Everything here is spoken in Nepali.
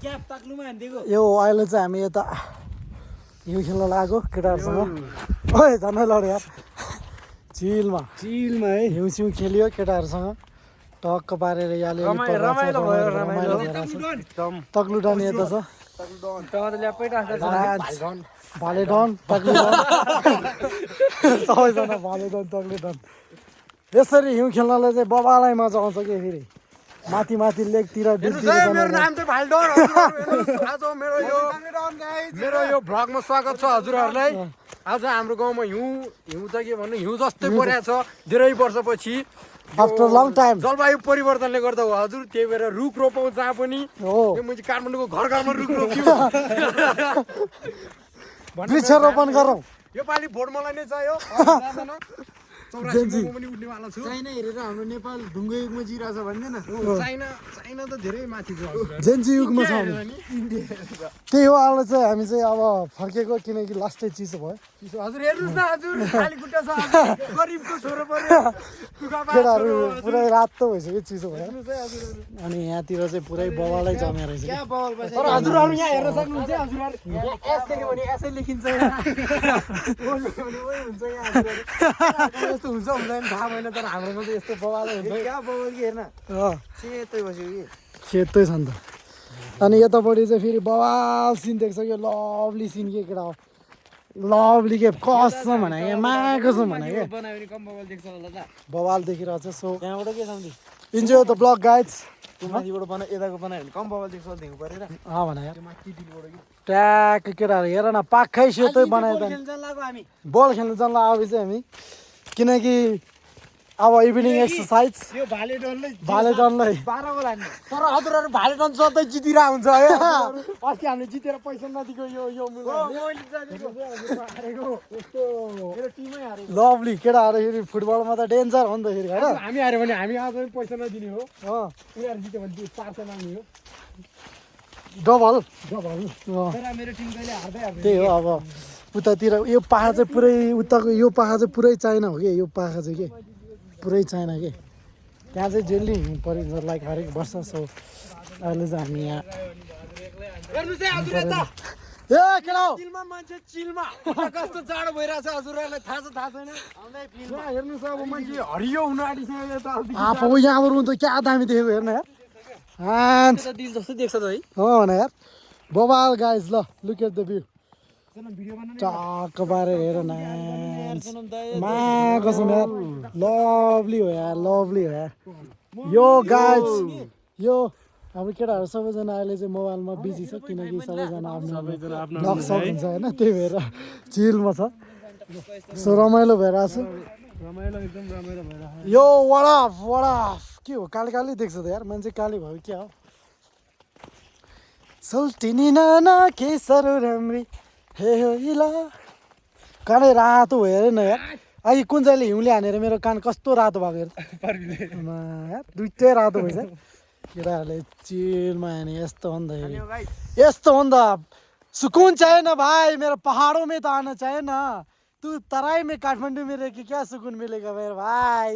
यो अहिले चाहिँ हामी यता हिउँ खेल्न लागेको केटाहरूसँग ओए झन्डै लड्यो यार चिलमा है हिउँ सिउँ खेल्यो केटाहरूसँग टक्क पारेर यहाँले तक्लुडन यता छ भालेडन तक्लुडन सबैजना भालेडन तक्लुडन यसरी हिउँ खेल्नलाई चाहिँ बबालाई मजा आउँछ कि फेरि माथि माथि लेकतिर मेरो नाम चाहिँ भालडन आज मेरो यो भ्लगमा स्वागत छ हजुरहरूलाई आज हाम्रो गाउँमा हिउँ त के भन्नु हिउँ जस्तै परेको छ धेरै वर्षपछि आफ्टर लङ टाइम जलवायु परिवर्तनले गर्दा हो हजुर त्यही भएर रुख रोपौँ जहाँ पनि मैले काठमाडौँको घर घरमा रुख रोप्छु वृक्षरोपण गरौँ यो पालि भोट मलाई नै चाहियो चाइना हेरेर हाम्रो नेपाल ढुङ्गो युगमा जिरहेछ भन्दैन चाइना त धेरै माथि छ जेन्जी युगमा छ त्यही हो अहिले चाहिँ हामी चाहिँ अब फर्केको किनकि लास्टै चिसो भयो हजुर हेर्नुहोस् न हजुर खाली खुट्टा छ गरिबको छोरो पर्यो केटाहरू पुरै रातो भइसक्यो चिसो भयो अनि यहाँतिर चाहिँ पुरै बवालै जमेर रहेछ तर हजुरहरू यहाँ हेर्न सक्नुहुन्छ हजुरहरू एस देख्यो भने यसै लेखिन्छ यस्तो हुन्छ हुँदैन थाहा भएन तर हाम्रोमा चाहिँ यस्तो बवालै हुन्छ क्या बवाल कि हेर्न सेतै बस्यो कि सेतै छ नि त अनि यतापट्टि चाहिँ फेरि बवाल सिन देख्छ कि लभली सिन के केटा हो लभली के कसम भने क्या माएको छ भने क्या बवाल देखिरहेको छ सो त्यहाँबाट के छ इन्जोय द ब्लग गाइड्स माथिबाट बनायो यताको बनायो भने कम बवाल देख्छ देखिनु परेर भने ट्याक केटाहरू हेर न पाखै सेतै बनायो त बल खेल्नु जान्ला अब चाहिँ हामी किनकि अब इभिनिङ एक्सर्साइज यो भालेडनलाई 12 गोल हान्नु तर हजुरहरू भालेडन सधैँ जितिरहेको हुन्छ है अस्ति हामीले जितेर पैसा नदिएको यो लभली केटाहरू फेरि फुटबलमा त डेन्जर हो नि त फेरि होइन हामी हार्यो भने हामी आज पैसा नदिने हो उनीहरू जित्यो भने 400 माग्ने हो डबल मेरो टिम कहिले हार्दै त्यही हो अब उतातिर यो पाखा चाहिँ पुरै उताको यो पाखा चाहिँ पुरै चाइना हो कि यो पाखा चाहिँ के पुरै चाइना के त्यहाँ चाहिँ जेल्ली हिउँ परिन्छ लाइक हरेक वर्ष सो अहिले चाहिँ हामी यहाँ ए केटा मान्छे चिलमा कस्तो जाडो भइरहेछ हजुरहरूलाई थाहा छैन हेर्नुहोस् अब मान्छे हरियो हुन आँटिसक्यो त अब यहाँबाट हुन्छ क्या दामी देखेको हेर्न यार दिल जस्तो देख्छ त है हो भने यार बबाल गाइज ल लुक एट द भ्यू चक्क पारेर हेर न माको छ यार लभली हो यार लभली हो यार यो गाइज यो हाम्रो केटाहरू सबैजना अहिले चाहिँ मोबाइलमा बिजी छ किनकि सबैजना आफ्नो ब्लग सक हुन्छ होइन त्यही भएर चिलमा छ सो रमाइलो भइरहेछ यो वडा के हो काली काली देख्छ त यार मान्छे काली भयो क्या हो सल्टिनी नाना केसर राम्री हे हो इला कानै रातो भयो हेर न यार अघि कुन चाहिँले हिउँले हानेर मेरो कान कस्तो रातो भएको हेर यार दुइटै रातो भएछ केटाहरूले चिलमा हाने यस्तो हो नि त यस्तो हो नि त सुकून चाहिए ना भाई मेरा पहाड़ों में तो आना चाहिए ना तू तराई में काठमांडू में रह के क्या सुकून मिलेगा मेरे भाई